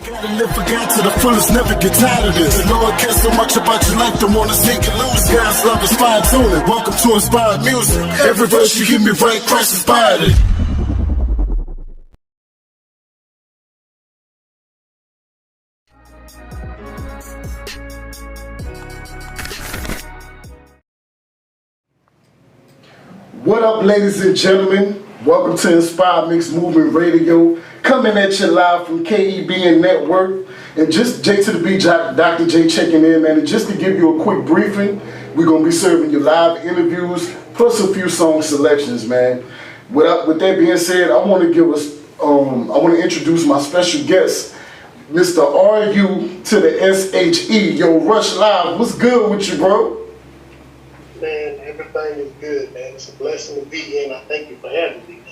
Gotta live for God to the fullest, never get tired of this. The Lord cares so much about your life, don't wanna see you lose. God's love is fine-tuning. Welcome to Inspired Music. Every verse you hear me write, Christ inspired it. What up, ladies and gentlemen? Welcome to Inspired Mix Movement Radio, coming at you live from KEBN Network. And just J to the B, Dr. J checking in, man. And just to give you a quick briefing, we're going to be serving you live interviews, plus a few song selections, man. With that being said, I want to introduce my special guest, Mr. R.U.S.H.E. Yo, R.U.S.H.E Live. What's good with you, bro? Man, everything is good, man. It's a blessing to be here, and I thank you for having me, man.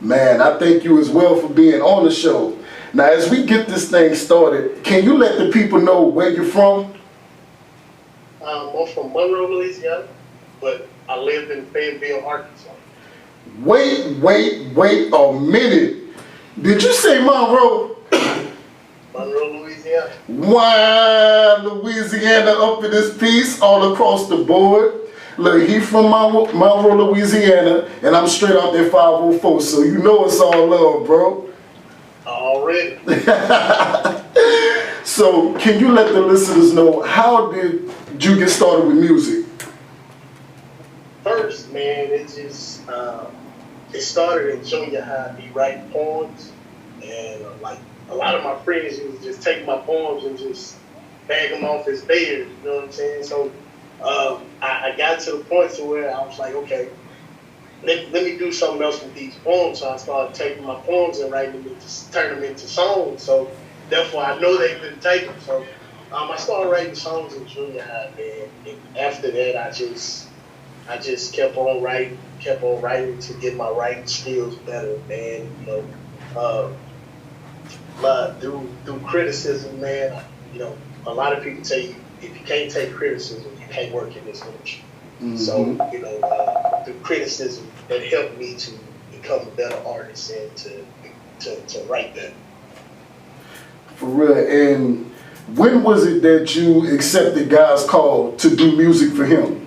Man, I thank you as well for being on the show. Now, as we get this thing started, can you let the people know where you're from? I'm from Monroe, Louisiana, but I live in Fayetteville, Arkansas. Wait a minute. Did you say Monroe? Monroe, Louisiana. Wow, Louisiana up in this piece all across the board. Look, he from Monroe, Louisiana, and I'm straight out there 504, so you know it's all love, bro. Already. So, can you let the listeners know, how did you get started with music? First, man, it started in junior high, me writing poems, and like a lot of my friends used to just take my poems and just bag them off as theirs, you know what I'm saying? So I got to the point to where I was like, okay, let me do something else with these poems. So I started taking my poems and writing them, turn them into songs. So therefore, I know they couldn't take them. So I started writing songs in junior high, man. And after that, I just kept on writing to get my writing skills better, man. You know, through criticism, man. You know, a lot of people tell you, if you can't take criticism, you can't work in this industry. Mm-hmm. So, you know, through criticism, that helped me to become a better artist and to write better. For real. And when was it that you accepted God's call to do music for Him?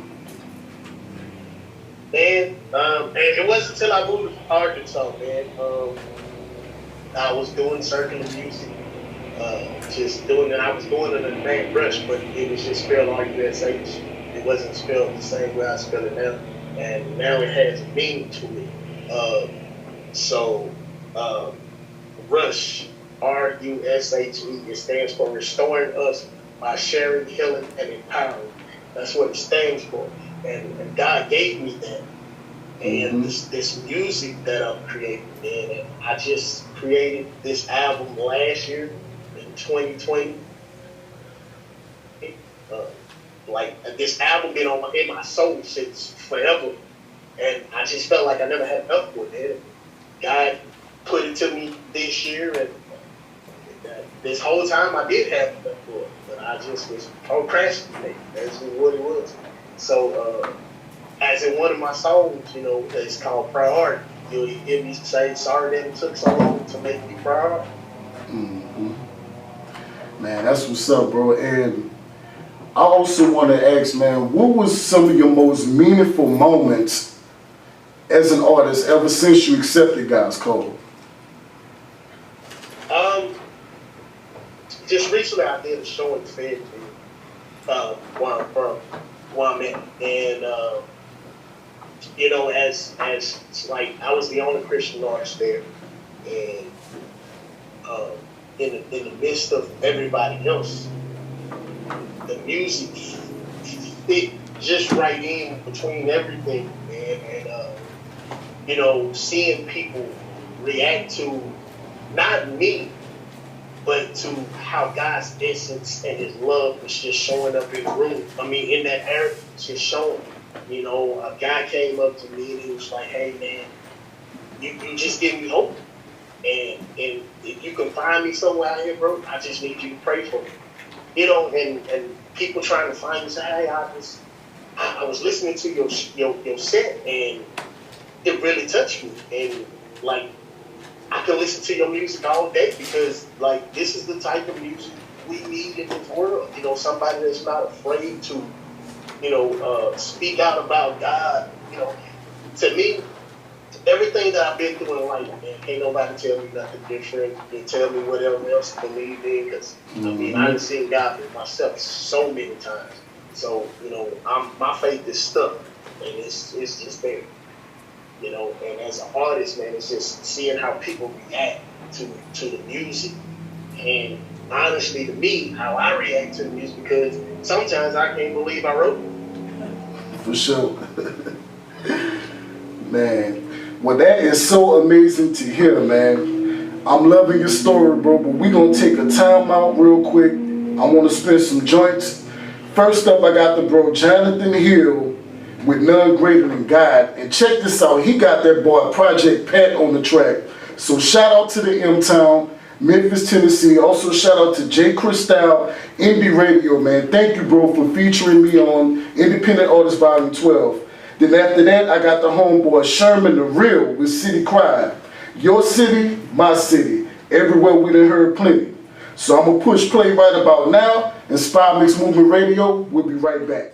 Man, and it wasn't until I moved to Arkansas, man. I was doing circular music. I was doing it in the name R.U.S.H.E, but it was just spelled R.U.S.H. It wasn't spelled the same way I spell it now, and now it has a meaning to it. R.U.S.H.E, R.U.S.H.E, it stands for Restoring Us by Sharing, Healing, and Empowering. That's what it stands for, and God gave me that. And this music that I'm creating, man, and I just created this album last year in 2020. Like this album been in my soul since forever, and I just felt like I never had enough for it. God put it to me this year, and this whole time I did have enough for it, but I just was procrastinating. That's what it was. So, as in one of my songs, you know, it's called Priority. You'll hear me say, sorry that it took so long to make me priority. Mm-hmm. Man, that's what's up, bro. And I also want to ask, man, what was some of your most meaningful moments as an artist ever since you accepted God's call? Just recently I did a show in Fayetteville, where I'm at, and you know, as like I was the only Christian artist there, and in the midst of everybody else, the music fit just right in between everything, man. And you know, seeing people react to not me, but to how God's essence and His love was just showing up in the room. I mean, in that area, it's just showing. You know, a guy came up to me and he was like, "Hey, man, you just give me hope. And if you can find me somewhere out here, bro, I just need you to pray for me." You know, and people trying to find me say, "Hey, I was listening to your set and it really touched me." And like I can listen to your music all day because, like, this is the type of music we need in this world. You know, somebody that's not afraid to, speak out about God. You know, to me, everything that I've been through in life, man, can't nobody tell me nothing different. They tell me whatever else to believe in, because I've seen God for myself so many times. So, my faith is stuck, and it's just there. And as an artist, man, it's just seeing how people react to the music. And honestly, to me, how I react to the music, because sometimes I can't believe I wrote it. For sure. Man. Well, that is so amazing to hear, man. I'm loving your story, bro, but we're going to take a time out real quick. I want to spin some joints. First up, I got the bro Jonathan Hill with None Greater Than God. And check this out. He got that boy Project Pat on the track. So shout out to the M-Town, Memphis, Tennessee. Also shout out to J. Cristal, Indie Radio, man. Thank you, bro, for featuring me on Independent Artist Volume 12. Then after that, I got the homeboy Sherman the Real with City Cry. Your city, my city. Everywhere we done heard plenty. So I'm going to push play right about now. Inspire Mix Movement Radio. We'll be right back.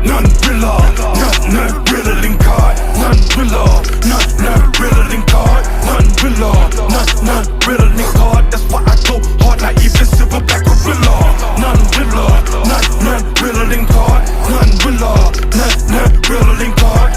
None realer than God. None realer than God. None realer than God. That's why I go hard like even silverback gorilla. None realer than God. None realer than God.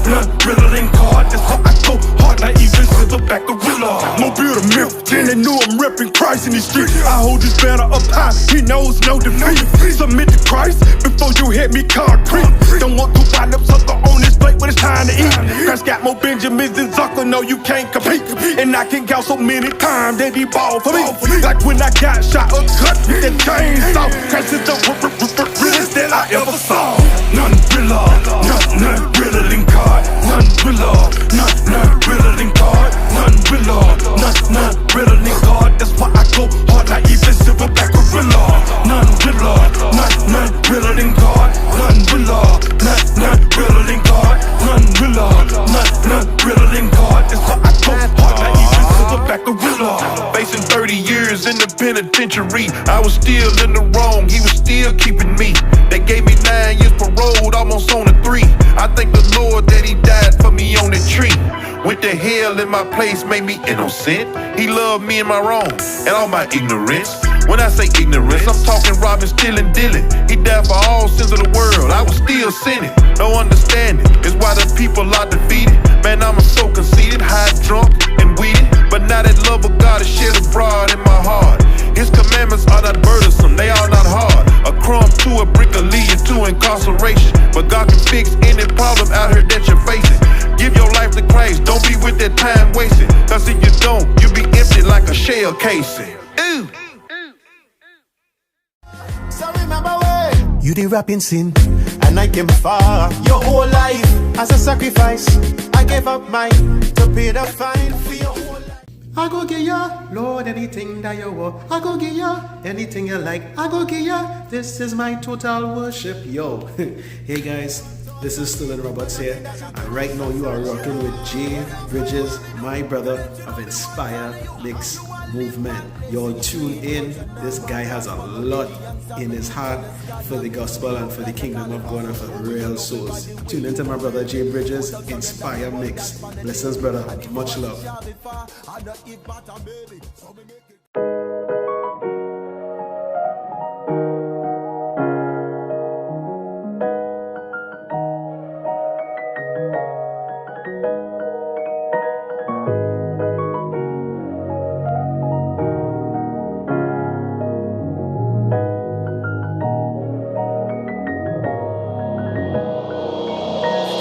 None realer than God. That's why I go hard like even silverback gorilla. Mobile to Memphis, then they know I'm repping Christ in these streets. I hold this banner up high, he knows no defeat. Submit to Christ before you hit me concrete. Don't want to wind up sucker on this plate when it's time to eat. Christ got more Benjamins than Zucker, no you can't compete. And I can count so many times that he ball for me. Like when I got shot or cut with that chainsaw. Christ is the realest that I ever saw. None realer than God. None realer than God. None realer than God. That's why I go hard like even silverback gorilla. None realer than God. None realer than God. None realer than God. That's why I go hard like even silverback gorilla. Facing 30 years in the penitentiary, I was still in the wrong, he was still keeping me. They gave me 9 years parole, almost on the 3. I thank the Lord that he died for me on the tree. Went to hell in my place, made me innocent. He loved me and my wrong, and all my ignorance. When I say ignorance, I'm talking robbing, stealing, dealing. He died for all sins of the world, I was still sinning. No understanding, is why the people are defeated. Man, I'm so conceited, high, drunk, and weeded. But now that love of God is shed abroad in my heart. His commandments are not burdensome, they are not hard. A crumb to a brick will lead you to incarceration. But God can fix any problem out here that you're facing. Give your life to Christ, don't be with that time wasted. Cause if you don't, you'll be empty like a shell casing. Ooh. So remember when you did rap in sin, and I came far. Your whole life as a sacrifice, I gave up mine to pay the fine for your whole life. I go give ya, Lord, anything that you want. I go give ya, anything you like. I go give ya, this is my total worship. Yo, hey guys, this is Stellan Roberts here, and right now you are rocking with Jay Bridges, my brother of Inspire Mix Movement. Y'all tune in. This guy has a lot in his heart for the gospel and for the kingdom of God and for real souls. Tune into my brother Jay Bridges, Inspire Mix. Blessings, brother. Much love.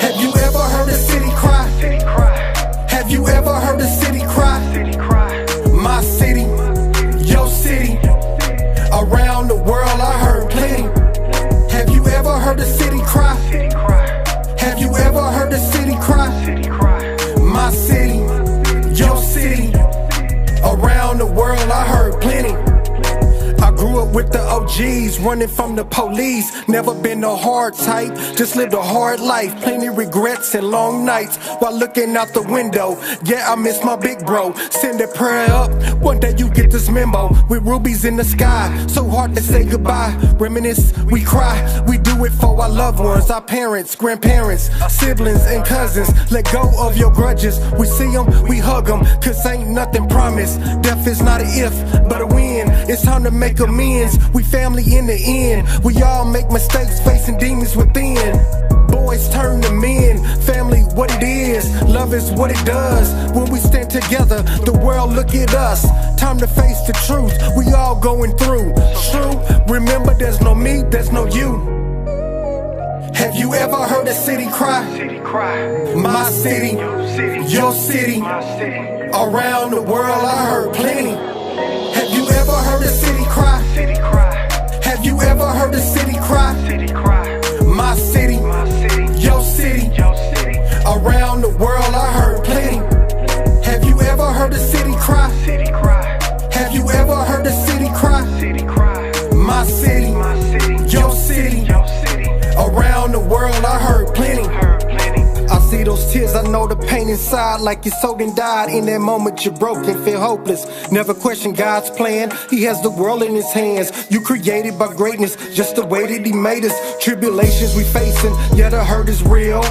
Have you ever heard a city cry? Have you ever heard a city cry? My city, OGs running from the police. Never been a hard type, just lived a hard life. Plenty regrets and long nights while looking out the window. Yeah, I miss my big bro. Send a prayer up, one day you get this memo. With rubies in the sky, so hard to say goodbye. Reminisce, we cry, we do it for our loved ones. Our parents, grandparents, siblings and cousins. Let go of your grudges. We see them, we hug them, cause ain't nothing promised. Death is not a if, but a when. It's time to make amends. We family in the end. We all make mistakes, facing demons within. Boys turn to men, family what it is, love is what it does. When we stand together, the world look at us. Time to face the truth, we all going through. True, remember there's no me, there's no you. Have you ever heard a city cry? My city, your city. Around the world I heard plenty. Have you ever heard a city cry? Have you ever heard a city cry? My city, your city. Around the world I heard plenty. Have you ever heard a city cry? Have you ever heard a city cry? My city, your city. Around the world I heard plenty. I see those tears, I know the pain inside. Like your soul done died. In that moment you're broken, feel hopeless. Never question God's plan, He has the world in His hands. You created by greatness, just the way that He made us. Tribulations we facing, yeah the hurt is real.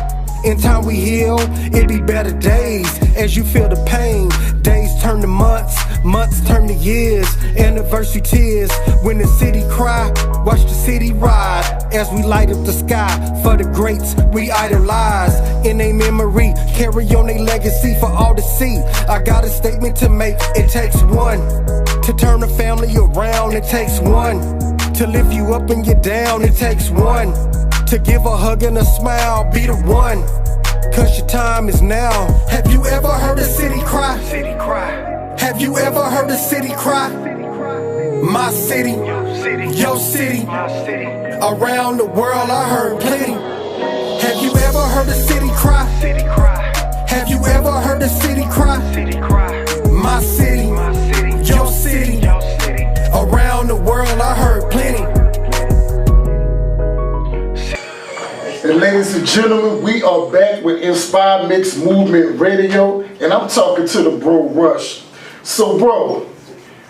In time we heal, it be better days. As you feel the pain, days turn to months, months turn to years. Anniversary tears, when the city cry, watch the city ride. As we light up the sky, for the greats we idolize. In a memory, carry on a legacy for all to see. I got a statement to make, it takes one. To turn a family around, it takes one. To lift you up when you're down, it takes one. To give a hug and a smile, be the one. Cause your time is now. Have you ever heard a city cry? Have you ever heard a city cry? My city, your city. Around the world I heard plenty. Have you ever heard a city cry? Have you ever heard a city cry? My city, your city. Around the world I heard plenty. And ladies and gentlemen, we are back with Inspired Mix Movement Radio, and I'm talking to the bro R.U.S.H.E. So bro,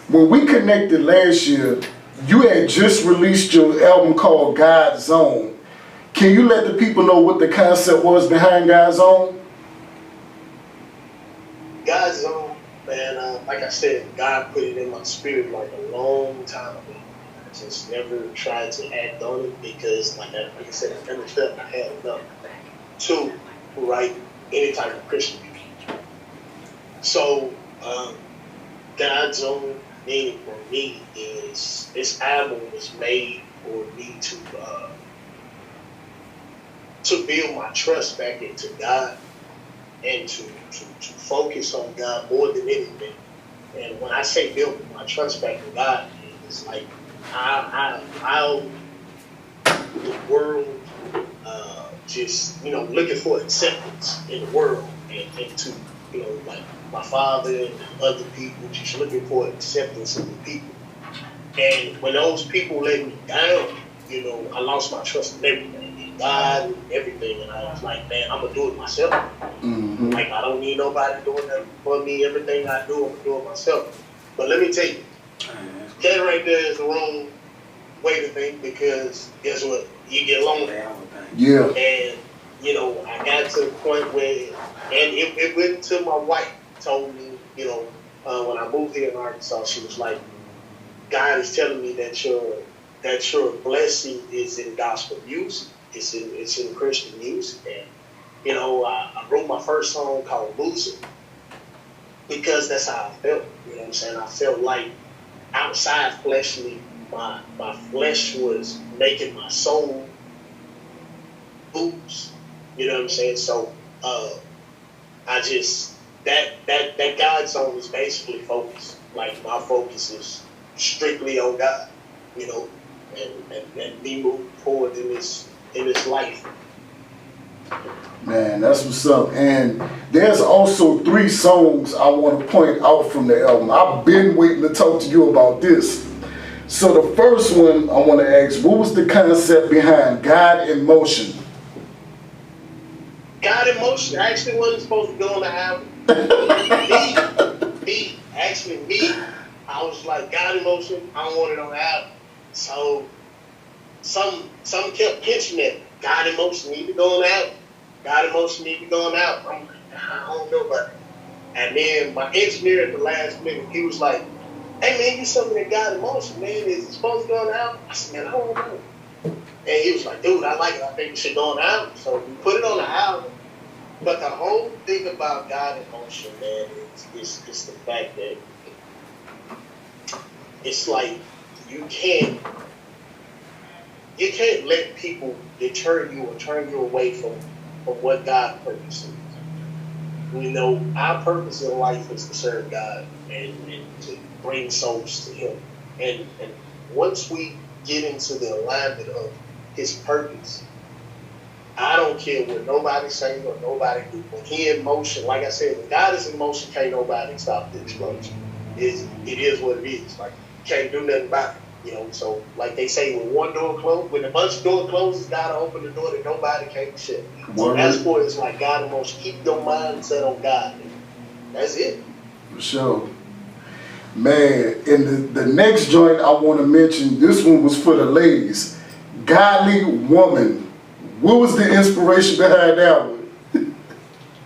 when we connected last year, you had just released your album called God's Zone. Can you let the people know what the concept was behind God's Zone? God's Zone, man, like I said, God put it in my spirit like a long time ago. Just never tried to act on it because, like I said, I never felt I had enough to write any type of Christian music. So, God's Zone meaning for me is this album was made for me to build my trust back into God and to focus on God more than anything. And when I say build my trust back in God, it's like I'll the world just looking for acceptance in the world and to like my father and other people just looking for acceptance in the people. And when those people let me down, I lost my trust in everything, in God and everything. And I was like, man, I'm gonna do it myself. Mm-hmm. Like I don't need nobody doing that for me. Everything I do, I'm gonna do it myself. But let me tell you. That right there is the wrong way to think because guess what? You get lonely. Yeah. And, I got to the point where, and it went to my wife, told me, when I moved here in Arkansas, she was like, God is telling me that your blessing is in gospel music. It's in Christian music. And, I wrote my first song called Loser because that's how I felt. You know what I'm saying? I felt like outside fleshly, my flesh was making my soul lose. You know what I'm saying? So I just that God's Zone is basically focus. Like my focus is strictly on God, and me moving forward in this life. Man, that's what's up. And there's also 3 songs I want to point out from the album. I've been waiting to talk to you about this. So the first one I want to ask, what was the concept behind God in Motion? God in Motion actually wasn't supposed to go on the album. me, I was like, God in Motion, I don't want it on the album. So some kept pinching it. God in Motion need to go on the album. God in Motion need to go on the album. I'm like, I don't know about it. And then my engineer at the last minute, he was like, hey man, you something that God in Motion, man. Is it supposed to go on the album? I said, man, I don't know. And he was like, dude, I like it. I think it should go on the album. So we put it on the album. But the whole thing about God in Motion, man, is the fact that it's like you can't let people deter you or turn you away from what God's purpose is. We know our purpose in life is to serve God and to bring souls to Him. And once we get into the alignment of His purpose, I don't care what nobody say or nobody do. When He in motion, like I said, when God is in motion, can't nobody stop the explosion. It is what it is. Like, you can't do nothing about it. You know, so like they say, when one door closed, when a bunch of doors closes, God will open the door that nobody can shut. So that's for it's like God in motion. Keep your mind set on God. That's it. For sure. Man, and the next joint I want to mention, this one was for the ladies. Godly Woman. What was the inspiration behind that one?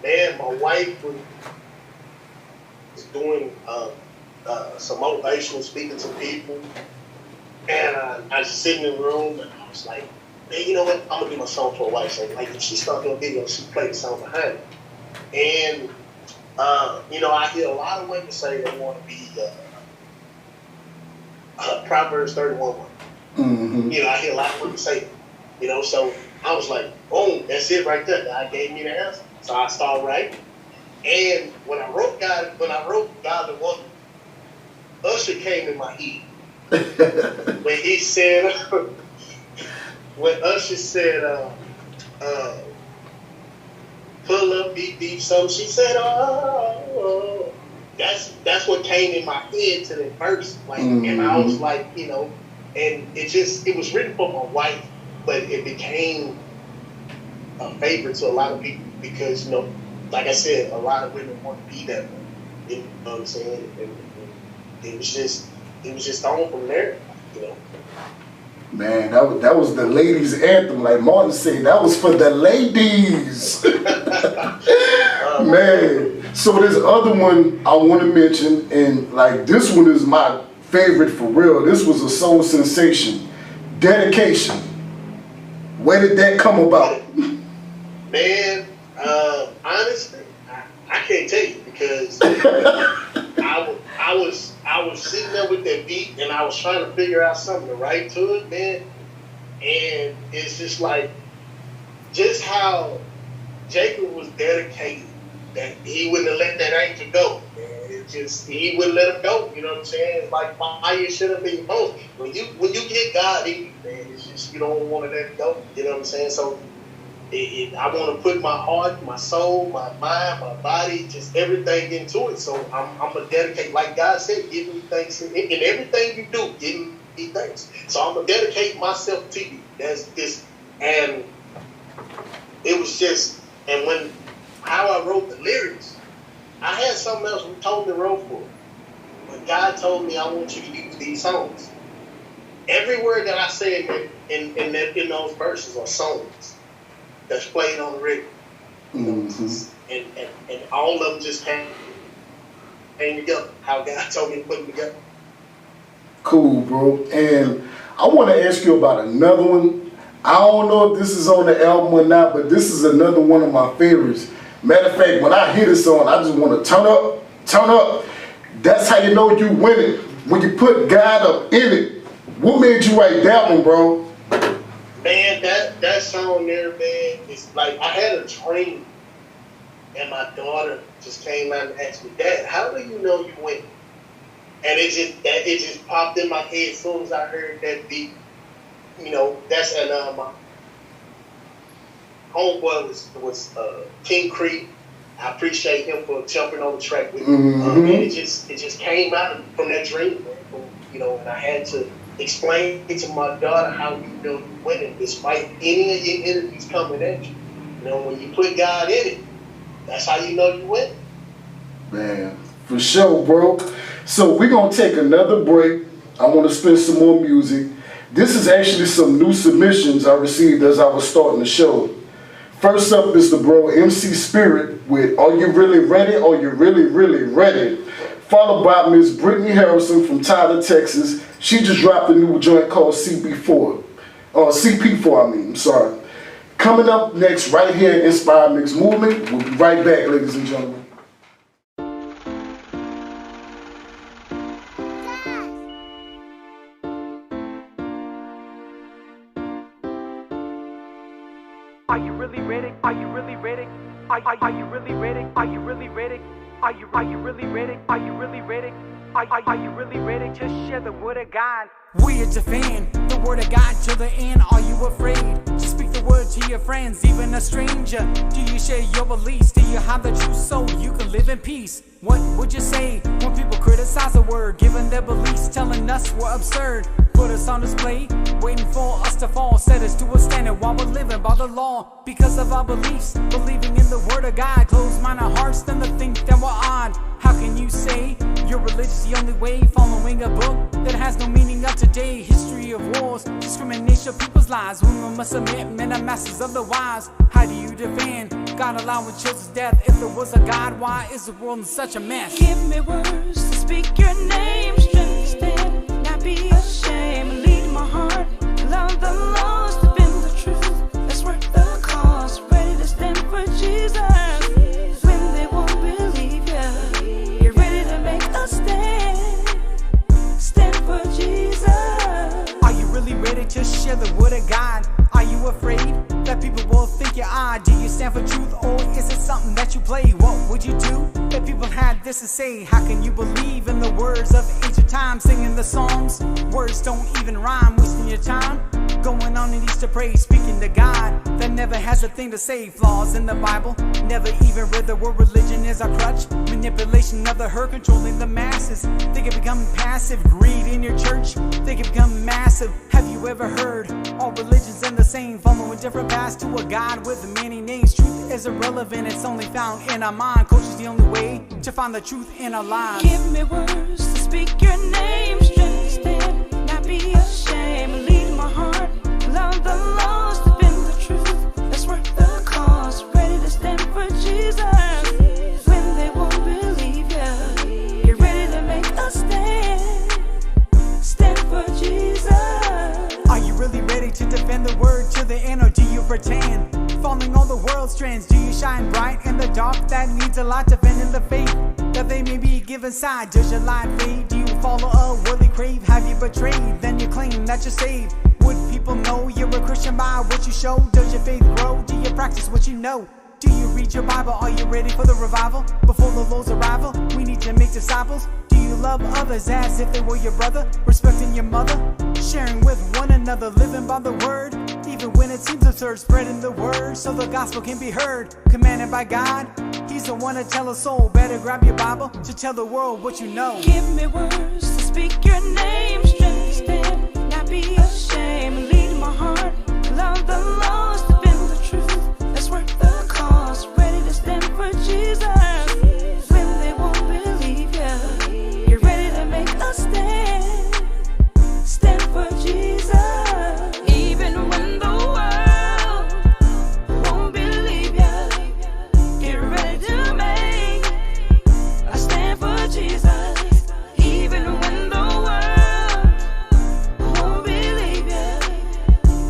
Man, my wife was doing some motivational speaking to people. And I was sitting in the room and I was like, man, you know what? I'm going to do my song for a wife. So, like, if she started doing video, she played the song behind it. And, you know, I hear a lot of women say they want to be Proverbs 31 woman. Mm-hmm. You know, I hear a lot of women say, you know, so I was like, boom, that's it right there. God gave me the answer. So I started writing. And when I wrote God the Woman, R.U.S.H.E came in my head. When he said, when R.U.S.H.E said, pull up, beep, beep, something, she said, oh. That's what came in my head to that verse. Like, and I was like, you know, and it was written for my wife, but it became a favorite to a lot of people because, you know, like I said, a lot of women want to be that way. You know what I'm saying? And it was just on from there, you know. Man, that was the ladies' anthem, like Martin said. That was for the ladies. Man, so this other one I want to mention, and like this one is my favorite for real. This was a soul sensation. Dedication. Where did that come about? Man, honestly, I can't tell you because I was sitting there with that beat and I was trying to figure out something to write to it, man. And it's just like, just how Jacob was dedicated that he wouldn't have let that angel go. Man. He wouldn't let him go. You know what I'm saying? It's like fire should have been both. When you get God in you, man, it's just you don't want to let it go. You know what I'm saying? So I want to put my heart, my soul, my mind, my body, just everything into it. So I'm going to dedicate, like God said, give me thanks. In everything you do, give me thanks. So I'm going to dedicate myself to you. That's this. And it was just, and how I wrote the lyrics, I had something else we told me to wrote for. When God told me, I want you to use these songs. Every word that I said in those verses are songs that's played on the radio. And all of them just came together. How God told me to put them together. Cool, bro. And I want to ask you about another one. I don't know if this is on the album or not, but this is another one of my favorites. Matter of fact, when I hear this song, I just want to turn up. That's how you know you winning. When you put God up in it. What made you write that one, bro? Man, that song there, man, it's like I had a dream, and my daughter just came out and asked me, Dad, how do you know you win? And it just popped in my head as soon as I heard that beat. You know, that's my homeboy was King Creek. I appreciate him for jumping on the track with me. And it just came out from that dream, man. and I had to explain to my daughter how you know you're winning despite any of your enemies coming at you. When you put God in it, that's how you know you win. Man, for sure, bro. So we're going to take another break. I want to spin some more music. This is actually some new submissions I received as I was starting the show. First up is the bro MC Spirit with Are You Really Ready? Are You Really, Really Ready? Followed by Miss Brittany Harrison from Tyler, Texas. She just dropped a new joint called CP4. I'm sorry. Coming up next right here in Inspired Mix Movement. We'll be right back, ladies and gentlemen. Are you really ready? Are you really ready? Are you really ready? Are you really ready? Are you really ready? Are you really ready? Are you really ready to share the word of God? We are defend the word of God to the end. Are you afraid to speak the word to your friends, even a stranger? Do you share your beliefs? Do you have the truth so you can live in peace? What would you say when people criticize the word, giving their beliefs, telling us we're absurd? Put us on display, waiting for us to fall, set us to a standard while we're living by the law. Because of our beliefs, believing in the word of God, closed-minded hearts tend to think that we're odd. How can you say your religion's the only way, following a book that has no meaning of today? History of wars, discrimination of people's lives. Women must submit, men are masters of the wives. How do you defend God allowing children's death? If there was a God, why is the world in such a mess? Give me words to speak your name, strength to stand, not be ashamed. Lead my heart, love the lost, defend the truth. Let's work the cause, ready to stand for Jesus. When they won't believe you, you're ready to make a stand for Jesus. Are you really ready to share the word of God? Are you afraid that people will think you're odd? Do you stand for truth, or is it something that you play? What would you do if people had this to say? How can you believe in the words of ancient time, singing the Psalms? Words don't even rhyme, wasting your time going on in Easter praise, speaking to God that never has a thing to say. Flaws in the Bible, never even read the word. Religion is a crutch, manipulation of the herd, controlling the masses. They can become passive, greed in your church, they can become massive. Have you ever heard all religions and the same, following different paths to a God with many names? Truth is irrelevant, it's only found in our mind. Culture's the only way to find the truth in our lives. Give me words to speak your name, strength to stand, not be ashamed. Lead my heart, love the lost, defend the truth. Let's work the cause, ready to stand for Jesus. When they won't believe you, you're ready to make a stand for Jesus. Are you really ready to defend the word to the end, or do you pretend? Following all the world's trends, do you shine bright in the dark that needs a light, defending the faith that they may be given side? Does your light fade? Do you follow a worldly crave? Have you betrayed? Then you claim that you're saved. Would people know you're a Christian by what you show? Does your faith grow? Do you practice what you know? Do you read your Bible? Are you ready for the revival? Before the Lord's arrival, we need to make disciples. Do you love others as if they were your brother? Respecting your mother? Sharing with one another, living by the word? Even when it seems absurd, spreading the word so the gospel can be heard. Commanded by God, He's the one to tell a soul. Better grab your Bible to tell the world what you know. Give me words to speak your name, strength to stand, not be ashamed. Lead my heart, love the lost, defend the truth. Let's work the cause, ready to stand for Jesus. When they won't believe you, you're ready to make a stand for Jesus. Even when the world won't believe you, get ready to make a stand for Jesus. Even when the world won't believe you,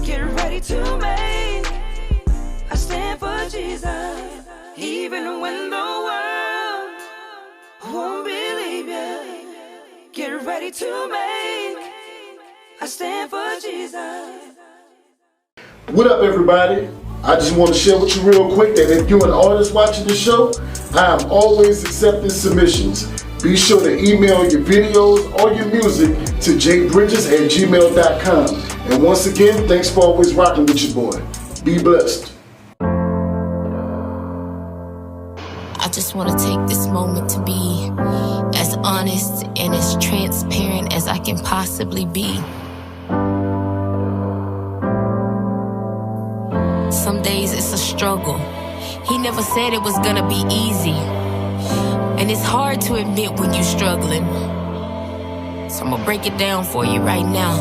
get ready to make a stand for Jesus. Even when the world won't believe you, get ready to make a stand for Jesus. What up, everybody? I just want to share with you real quick that if you're an artist watching the show, I am always accepting submissions. Be sure to email your videos or your music to jbridges@gmail.com. And once again, thanks for always rocking with your boy. Be blessed. I just want to take this moment to be as honest and and as transparent as I can possibly be. Some days it's a struggle. He never said it was gonna be easy. And it's hard to admit when you're struggling. So I'ma break it down for you right now.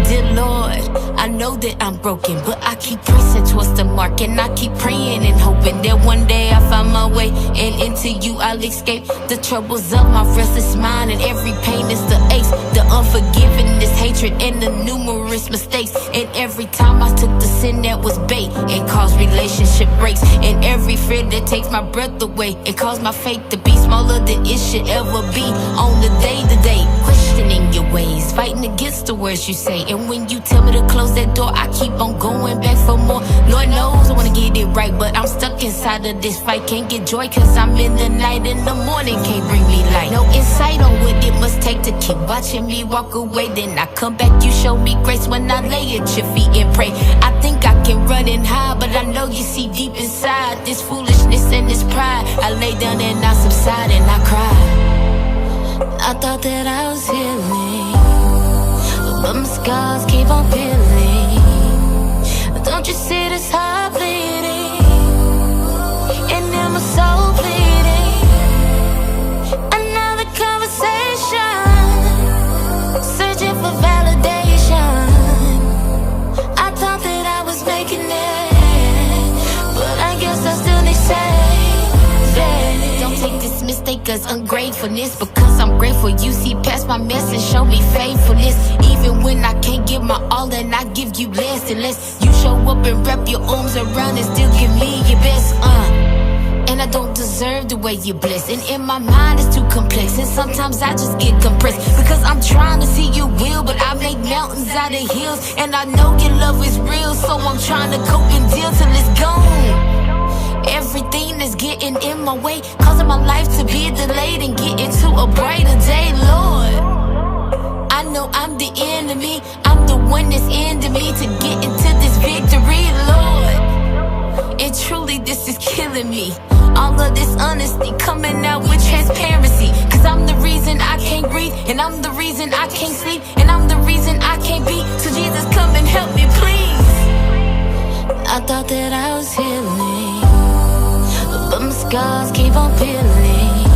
Dear Lord, I know that I'm broken, but I keep pressing towards the mark, and I keep praying and hoping that one day I find my way, and into you I'll escape the troubles of my restless mind, and every pain is the ache, the unforgiveness, hatred, and the numerous mistakes. And every time I took the sin that was bait and caused relationship breaks, and every fear that takes my breath away and caused my faith to be smaller than it should ever be. On the day-to-day, questioning your ways, fighting against the words you say, and when you tell me to close that door, I keep on going back for more. Lord knows I wanna get it right, but I'm stuck inside of this fight. Can't get joy cause I'm in the night, in the morning can't bring me light. No insight on what it must take to keep watching me walk away. Then I come back, you show me grace when I lay at your feet and pray. I think I can run and hide, but I know you see deep inside this foolishness and this pride. I lay down and I subside and I cry. I thought that I was healing, but my scars keep on peeling. Don't you see this heart bleeding? And now my soul bleeding. Another conversation, searching for validation. I thought that I was making it, but I guess I still need saving. Don't take this mistake as ungratefulness, because I'm grateful you see past my mess and show me faithfulness. Even when I can't give my all and I give you less and less, you show up and wrap your arms around and still give me your best. And I don't deserve the way you bless, and in my mind it's too complex, and sometimes I just get compressed, because I'm trying to see your will, but I make mountains out of hills. And I know your love is real, so I'm trying to cope and deal till it's gone. Everything is getting in my way, causing my life to be delayed and get into a brighter day, Lord. I know I'm the enemy, I'm the one that's ending me to get into this victory, Lord. And truly this is killing me, all of this honesty coming out with transparency, cause I'm the reason I can't breathe, and I'm the reason I can't sleep, and I'm the reason I can't be. So Jesus, come and help me, please. I thought that I was healing, but my scars keep on peeling.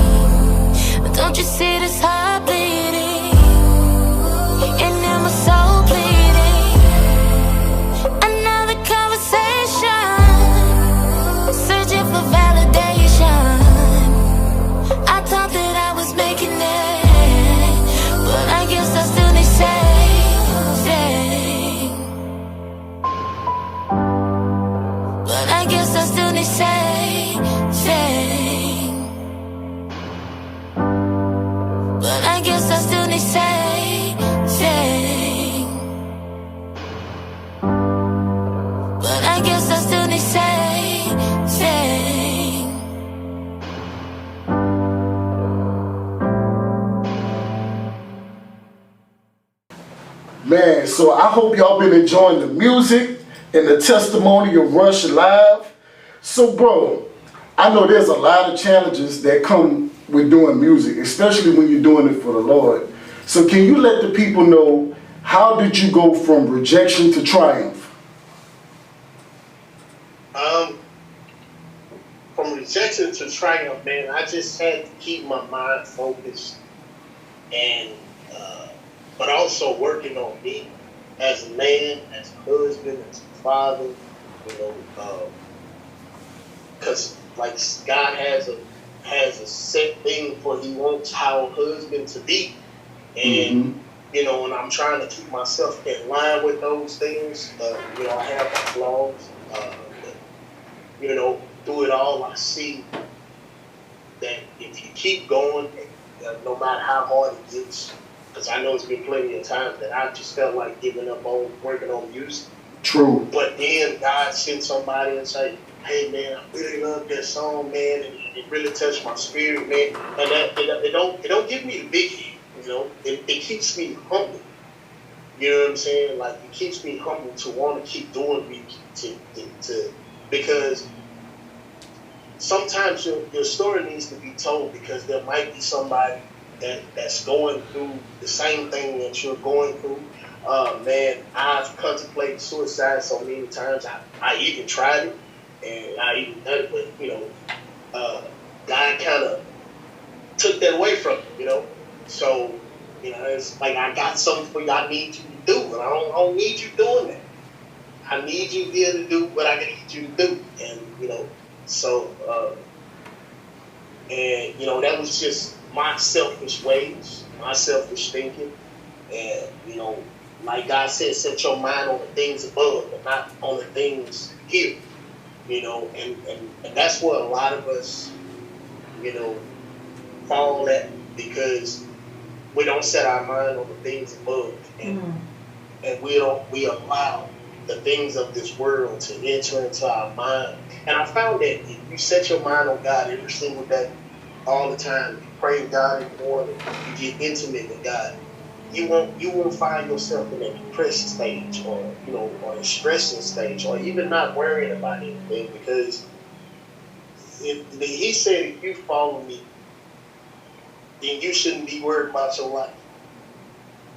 Don't you see this heart bleeding? And now my soul bleeding. Another conversation, searching for validation. I thought that I was making it, but I guess I still need saving. But I guess I still need saving. But I guess I still need saving. But I guess I still need saving. Man, so I hope y'all been enjoying the music and the testimony of R.U.S.H.E live. So bro, I know there's a lot of challenges that come with doing music, especially when you're doing it for the Lord. So can you let the people know, how did you go from rejection to triumph? From rejection to triumph, man, I just had to keep my mind focused, and but also working on me as a man, as a husband, as a father, you know, because like God has a set thing for He wants our husband to be, and you know, and I'm trying to keep myself in line with those things. You know, I have my flaws, but, you know, through it all, I see that if you keep going, no matter how hard it gets, because I know it's been plenty of times that I just felt like giving up on working on music. True. But then God sent somebody and say, "Hey man, I really love that song, man, and it really touched my spirit, man." And that it don't give me the big head, you know. It keeps me humble. You know what I'm saying? Like, it keeps me humble to want to keep doing music, to because sometimes your story needs to be told because there might be somebody that's going through the same thing that you're going through. Man, I've contemplated suicide so many times. I even tried it, and I even done it, but God kind of took that away from me, So, it's like I got something for you I need you to do, and I don't need you doing that. I need you to be able to do what I need you to do, and that was just my selfish ways, my selfish thinking, and like God said, set your mind on the things above, but not on the things here, and that's what a lot of us, fall at because we don't set our mind on the things above, and we allow the things of this world to enter into our mind. And I found that if you set your mind on God every single day, all the time, you pray to God in the morning, you get intimate with God, you won't find yourself in a depression stage or a stressing stage or even not worrying about anything, because he said if you follow me, then you shouldn't be worried about your life.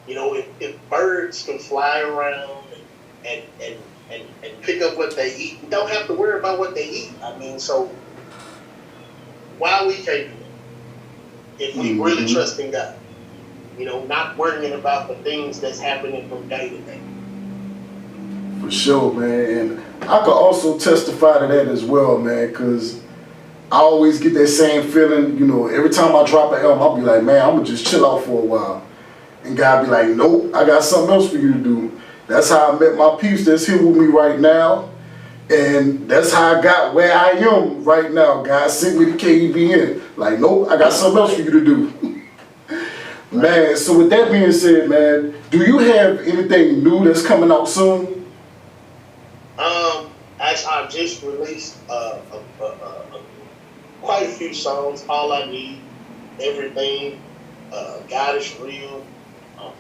If birds can fly around and pick up what they eat, you don't have to worry about what they eat. I mean, so why we can't do it if we really trust in God? Not worrying about the things that's happening from day to day. For sure, man. And I could also testify to that as well, man, because I always get that same feeling, every time I drop an album, I'll be like, man, I'm going to just chill out for a while. And God be like, nope, I got something else for you to do. That's how I met my peeps that's here with me right now. And that's how I got where I am right now. God sent me to KEBN. Like, nope, I got something else for you to do. Man, so with that being said, man, do you have anything new that's coming out soon? Actually, I just released quite a few songs. All I Need, Everything, God Is Real,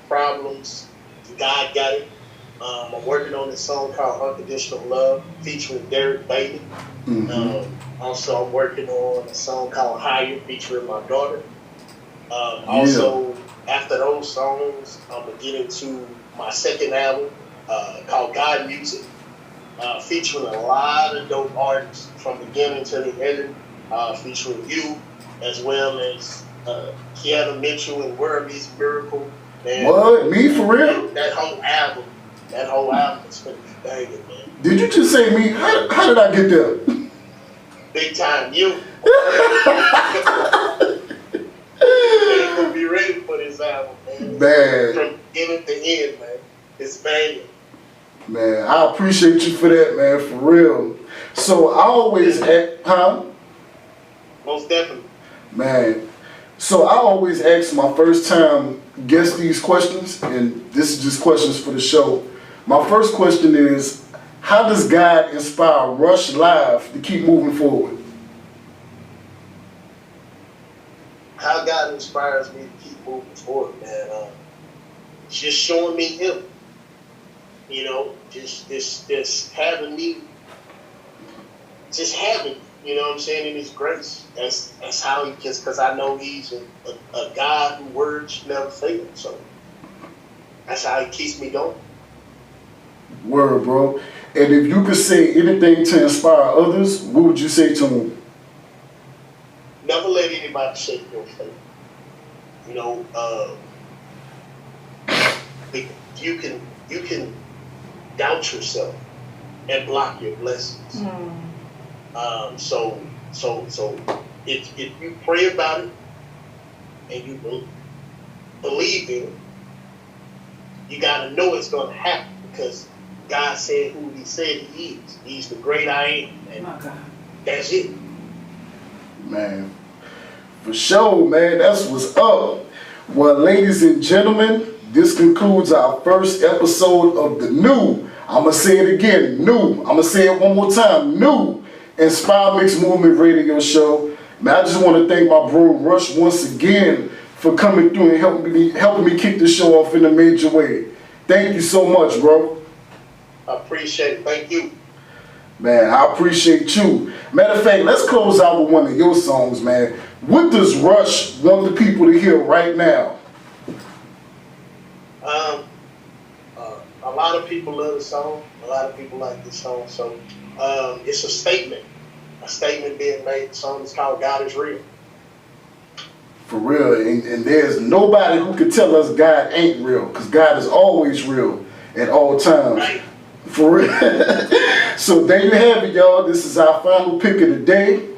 Problems, God Got It. I'm working on this song called Unconditional Love featuring Derek Bailey. Also, I'm working on a song called Higher featuring my daughter. Also, after those songs, I'm going to get into my second album called God Music, featuring a lot of dope artists from beginning to the end, featuring you, as well as Kiana Mitchell and World Meets Miracle. Man, what? Me, for real? That whole album is going to be banging, man. Did you just say me? How did I get there? Big time, you. You're going to be ready for this album, man. From beginning to end, man. It's banging. Man, I appreciate you for that, man, for real. So I always, Most definitely. Man, so I always ask my first time guests these questions, and this is just questions for the show. My first question is, how does God inspire R.U.S.H.E Live to keep moving forward? How God inspires me to keep moving forward, man. Just showing me Him. Just having me, just having, in His grace. That's how He, just because I know He's a God whose words never fail. So that's how He keeps me going. Word, bro. And if you could say anything to inspire others, what would you say to them? Never let anybody shake your faith. You can doubt yourself and block your blessings. So if you pray about it and you believe in it, you gotta know it's gonna happen because God said who He said He is. He's the great I am, and that's it. Man, for sure, man. That's what's up. Well, ladies and gentlemen, this concludes our first episode of the new, I'm going to say it again, new, I'm going to say it one more time, new Inspire Mixed Movement Radio Show. Man, I just want to thank my bro R.U.S.H.E once again for coming through and helping me kick the show off in a major way. Thank you so much, bro. I appreciate it. Thank you. Man, I appreciate you. Matter of fact, let's close out with one of your songs, man. What does R.U.S.H.E. want the people to hear right now? A lot of people love the song. A lot of people like this song. So it's a statement being made. The song is called God Is Real. For real, and there's nobody who can tell us God ain't real, because God is always real at all times. Right. For real. So there you have it, y'all. This is our final pick of the day.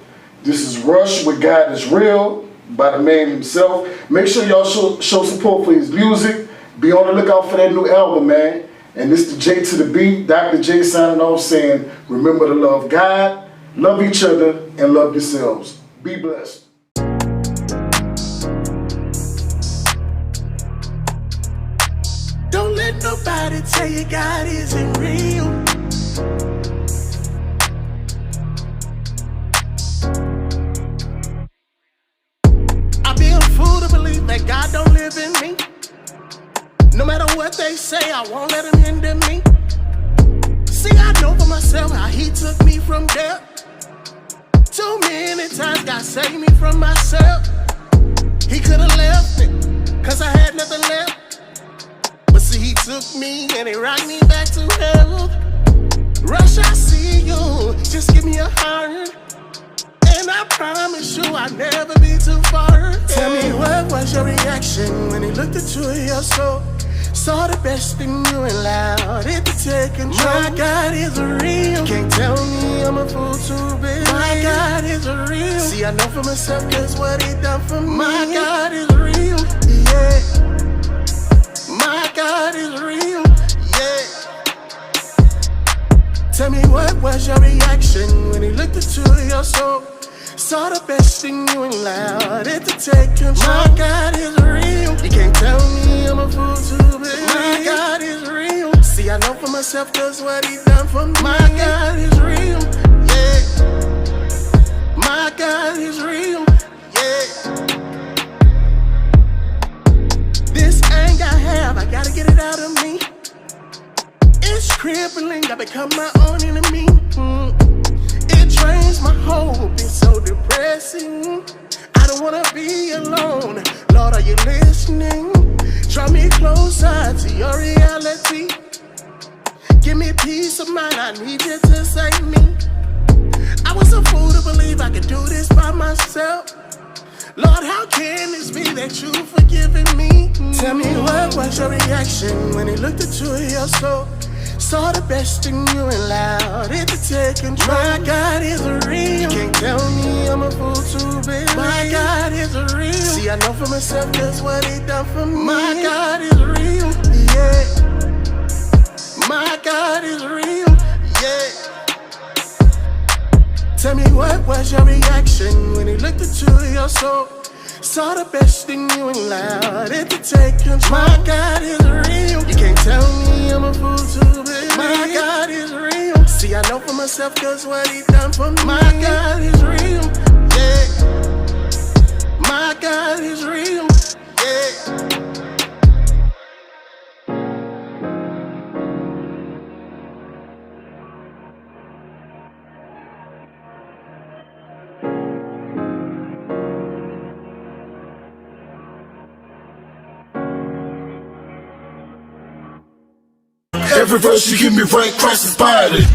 This is R.U.S.H.E. with God Is Real by the man himself. Make sure y'all show support for his music. Be on the lookout for that new album, man. And this is the J to the B, Dr. J signing off saying, remember to love God, love each other, and love yourselves. Be blessed. Don't let nobody tell you God isn't real. I'd be a fool to believe that God don't live in me. No matter what they say, I won't let him hinder me. See, I know for myself how he took me from death. Too many times God saved me from myself. He could have left me, cause I had nothing left. But see, he took me and he rocked me back to health. R.U.S.H.E, I see you, just give me a heart. And I promise you I'll never be too far. Tell me, what was your reaction when he looked into your soul? Saw the best in you and allowed it to take control. My God is real. Can't tell me I'm a fool to believe. My God is real. See, I know for myself cause what he done for me. My God is real, yeah. My God is real, yeah. Tell me, what was your reaction when he looked into your soul? Saw the best in you and allowed it to take control. My God is real. You can't tell me I'm a fool to believe. My God is real. See, I know for myself cause what he done for me. My God is real, yeah. My God is real, yeah. This anger I have, I gotta get it out of me. It's crippling, I become my own enemy. It drains my hope, it's so depressing. I don't wanna be alone. Lord, are you listening? Draw me closer to your reality. Give me peace of mind, I need you to save me. I was a fool to believe I could do this by myself. Lord, how can this be that you've forgiven me? Tell me, what was your reaction when he looked into your soul? Saw the best in you and allowed it to take control. My God is real. You can't tell me I'm a fool to believe. My God is real. See, I know for myself cause what he done for me. My God is real, yeah. My God is real, yeah. Tell me, what was your reaction when he looked into your soul? Saw the best in you and allowed it to take control. My God is real. You can't tell me I'm a fool to believe. My God is real. See, I know for myself cause what he done for me. My God is real, yeah. My God is real, yeah. Every verse you give me right, Christ inspired it.